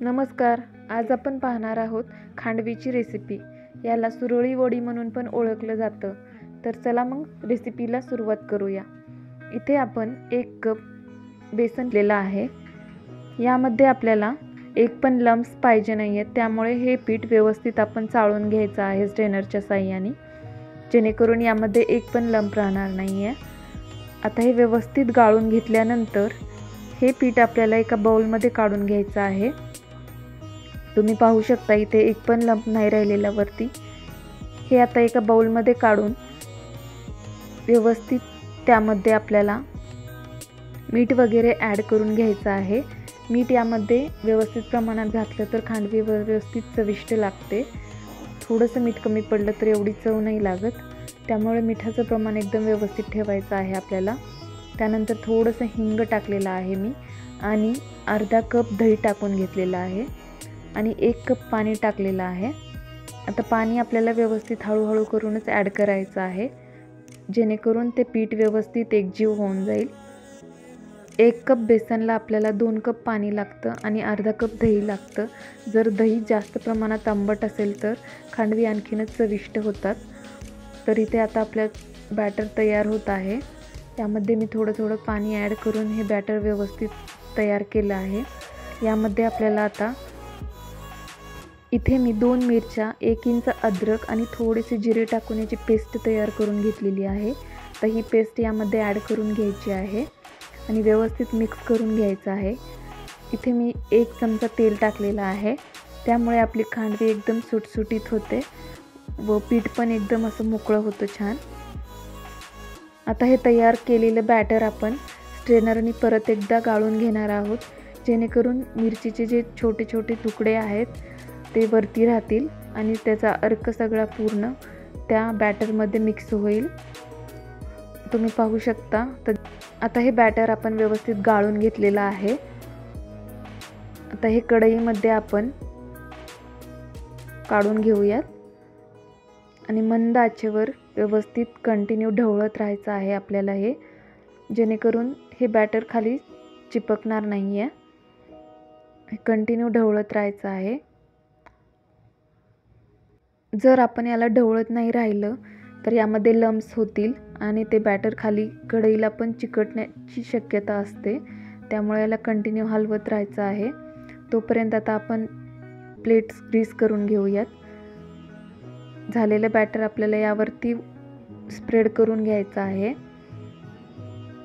नमस्कार. आज आपण पाहणार आहोत खांडवीची रेसिपी. याला सुरळी वडी म्हणून पण ओळखलं जातं. तर चला मग रेसिपीला सुरुवात करूया. इथे आपण 1 कप बेसन घेतलेलं आहे. यामध्ये आपल्याला एक पण लम्स पाहिजे नाही आहेत, त्यामुळे हे पीठ व्यवस्थित आपण चाळून घ्यायचं आहे स्ट्रेनरच्या साहाय्याने, जेणेकरून यामध्ये एक पण लम्प राहणार नाही आहे. आता हे व्यवस्थित गाळून घेतल्यानंतर हे पीठ आपल्याला एका बाउलमध्ये काढून घ्यायचं आहे. तुम्ही पाहू शकता इथे एक पण लंप नाही राहिलेला वरती. हे आता एका बाउलमध्ये काढून व्यवस्थित त्यामध्ये आपल्याला मीठ वगैरे ॲड करून घ्यायचं आहे. मीठ यामध्ये व्यवस्थित प्रमाणात घातलं तर खांडवी व्यवस्थित चविष्ट लागते. थोडंसं मीठ कमी पडलं तर एवढी चव नाही लागत, त्यामुळे मिठाचं प्रमाण एकदम व्यवस्थित ठेवायचं आहे आपल्याला. त्यानंतर थोडंसं हिंग टाकलेलं आहे मी, आणि अर्धा कप दही टाकून घेतलेलं आहे, आणि 1 कप पाणी टाकलेलं आहे. आता पाणी आपल्याला व्यवस्थित हळूहळू करूनच ॲड करायचं आहे, जेणेकरून ते पीठ व्यवस्थित एकजीव होऊन जाईल. 1 कप बेसनला आपल्याला 2 कप पाणी लागतं आणि अर्धा कप दही लागतं. जर दही जास्त प्रमाणात आंबट असेल तर खांडवी आणखीनच चविष्ट होतात. तर इथे आता आपलं बॅटर तयार होत आहे. त्यामध्ये मी थोडं थोडं पाणी ॲड करून हे बॅटर व्यवस्थित तयार केलं आहे. यामध्ये आपल्याला आता इथे मी 2 मिरच्या, 1 इंच अद्रक आणि थोडेसे जिरे टाकून याची पेस्ट तयार करून घेतलेली आहे. तर ही पेस्ट यामध्ये ॲड करून घ्यायची आहे आणि व्यवस्थित मिक्स करून घ्यायचं आहे. इथे मी 1 चमचा तेल टाकलेलं आहे, त्यामुळे आपली खांडवी एकदम सुटसुटीत होते व पीठ पण एकदम असं मोकळं होतं छान. आता हे तयार केलेलं बॅटर आपण स्ट्रेनरने परत एकदा गाळून घेणार आहोत, जेणेकरून मिरचीचे जे छोटे छोटे तुकडे आहेत ते वरती राहतील आणि त्याचा अर्क सगळा पूर्ण त्या बॅटरमध्ये मिक्स होईल. तुम्ही पाहू शकता. तर आता हे बॅटर आपण व्यवस्थित गाळून घेतलेलं आहे. आता हे कढईमध्ये आपण काढून घेऊयात आणि मंद आचेवर व्यवस्थित कंटिन्यू ढवळत राहायचं आहे आपल्याला हे, जेणेकरून हे बॅटर खाली चिपकणार नाही आहे. हे कंटिन्यू ढवळत राहायचं आहे. जर आपण याला ढवळत नाही राहिलं तर यामध्ये लम्प्स होतील आणि ते बॅटर खाली कढईला पण चिकटण्याची शक्यता असते. त्यामुळे याला कंटिन्यू हलवत राहायचं आहे. तोपर्यंत आता आपण प्लेट्स ग्रीस करून घेऊयात. झालेलं बॅटर आपल्याला यावरती स्प्रेड करून घ्यायचं आहे.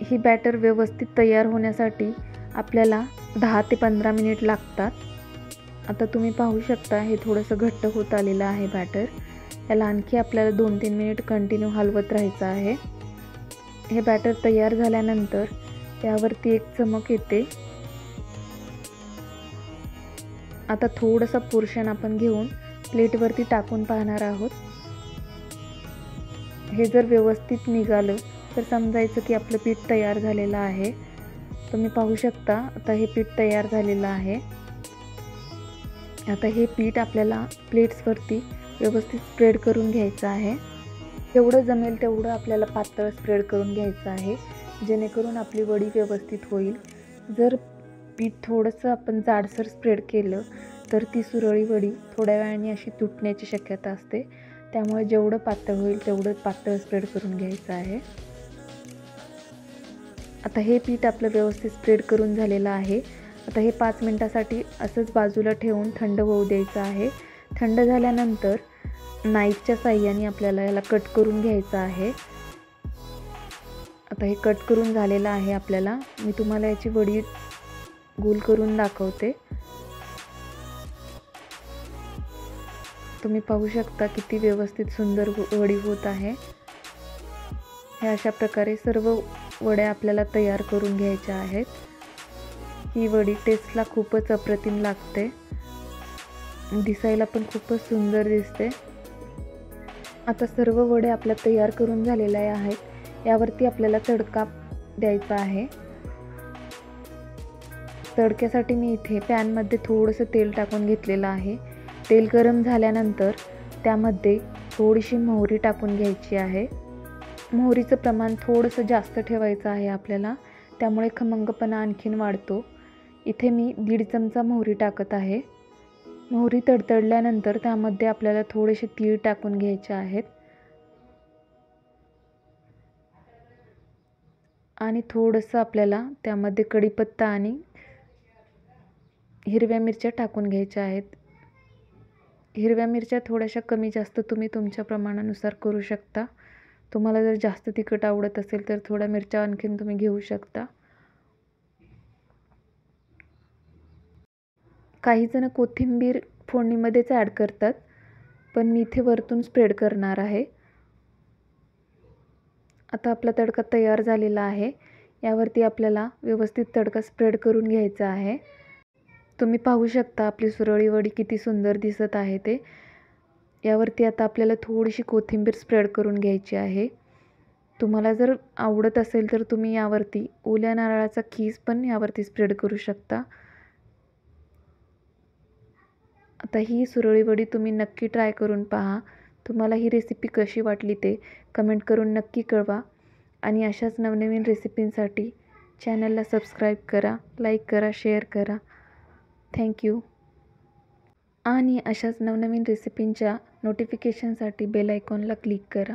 ही बॅटर व्यवस्थित तयार होण्यासाठी आपल्याला 10 ते 15 मिनिट लागतात. आता तुम्ही पाहू शकता हे थोडंसं घट्ट होत आलेलं आहे बॅटर. याला आणखी आपल्याला 2-3 मिनिट कंटिन्यू हलवत राहायचं आहे. हे बॅटर तयार झाल्यानंतर यावरती एक चमक येते. आता थोडंसं पोर्शन आपण घेऊन प्लेटवरती टाकून पाहणार आहोत. हे जर व्यवस्थित निघालं तर समजायचं की आपलं पीठ तयार झालेलं आहे. तुम्ही पाहू शकता आता हे पीठ तयार झालेलं आहे. आता हे पीठ आपल्याला प्लेट्सवरती व्यवस्थित स्प्रेड करून घ्यायचं आहे. जेवढं जमेल तेवढं आपल्याला पातळ स्प्रेड करून घ्यायचं आहे, जेणेकरून आपली वडी व्यवस्थित होईल. जर पीठ थोडंसं आपण जाडसर स्प्रेड केलं तर ती सुरळी वडी थोड्या वेळाने अशी तुटण्याची शक्यता असते. त्यामुळे जेवढं पातळ होईल तेवढं पातळ स्प्रेड करून घ्यायचं आहे. आता हे पीठ आपलं व्यवस्थित स्प्रेड करून झालेलं आहे. आता हे 5 मिनिटासाठी असंच बाजूला ठेवून थंड होऊ द्यायचं आहे. थंड झाल्यानंतर नाईफच्या साहाय्याने आपल्याला याला कट करून घ्यायचं आहे. आता हे कट करून झालेलं आहे आपल्याला. मी तुम्हाला याची वडी गोल करून दाखवते. तुम्ही पाहू शकता किती व्यवस्थित सुंदर वडी होत आहे. हे अशा प्रकारे सर्व वड्या आपल्याला तयार करून घ्यायच्या आहेत. ही वडी टेस्टला खूपच अप्रतिम लागते, दिसायला पण खूपच सुंदर दिसते. आता सर्व वडे आपल्या तयार करून झालेल्या आहेत. यावरती आपल्याला तडका द्यायचा आहे. तडक्यासाठी मी इथे पॅनमध्ये थोडंसं तेल टाकून घेतलेलं आहे. तेल गरम झाल्यानंतर त्यामध्ये थोडीशी मोहरी टाकून घ्यायची आहे. मोहरीचं प्रमाण थोडंसं जास्त ठेवायचं आहे आपल्याला, त्यामुळे खमंगपणा आणखीन वाढतो. इथे मी 1.5 चमचा मोहरी टाकत आहे. मोहरी तडतडल्यानंतर त्यामध्ये आपल्याला थोडेसे तीळ टाकून घ्यायचे आहेत आणि थोडंसं आपल्याला त्यामध्ये कढीपत्ता आणि हिरव्या मिरच्या टाकून घ्यायच्या आहेत. हिरव्या मिरच्या थोड्याशा कमी जास्त तुम्ही तुमच्या प्रमाणानुसार करू शकता. तुम्हाला जर जास्त तिखट आवडत असेल तर थोड्या मिरच्या आणखीन तुम्ही घेऊ शकता. काही जण कोथिंबीर फोडणीमध्येच ॲड करतात, पण मी इथे वरतून स्प्रेड करणार आहे. आता आपला तडका तयार झालेला आहे. यावरती आपल्याला व्यवस्थित तडका स्प्रेड करून घ्यायचा आहे. तुम्ही पाहू शकता आपली सुरळी वडी किती सुंदर दिसत आहे ते. यावरती आता आपल्याला थोडीशी कोथिंबीर स्प्रेड करून घ्यायची आहे. तुम्हाला जर आवडत असेल तर तुम्ही यावरती ओल्या नारळाचा खीस पण यावरती स्प्रेड करू शकता. आता ही सुरळी वडी तुम्ही नक्की ट्राय करून पहा. तुम्हाला ही रेसिपी कशी वाटली ते कमेंट करून नक्की कळवा आणि अशाच नवनवीन रेसिपींसाठी चॅनलला सबस्क्राईब करा, लाईक करा, शेअर करा. थँक्यू. आणि अशाच नवनवीन रेसिपींच्या नोटिफिकेशनसाठी बेल आयकॉनला क्लिक करा.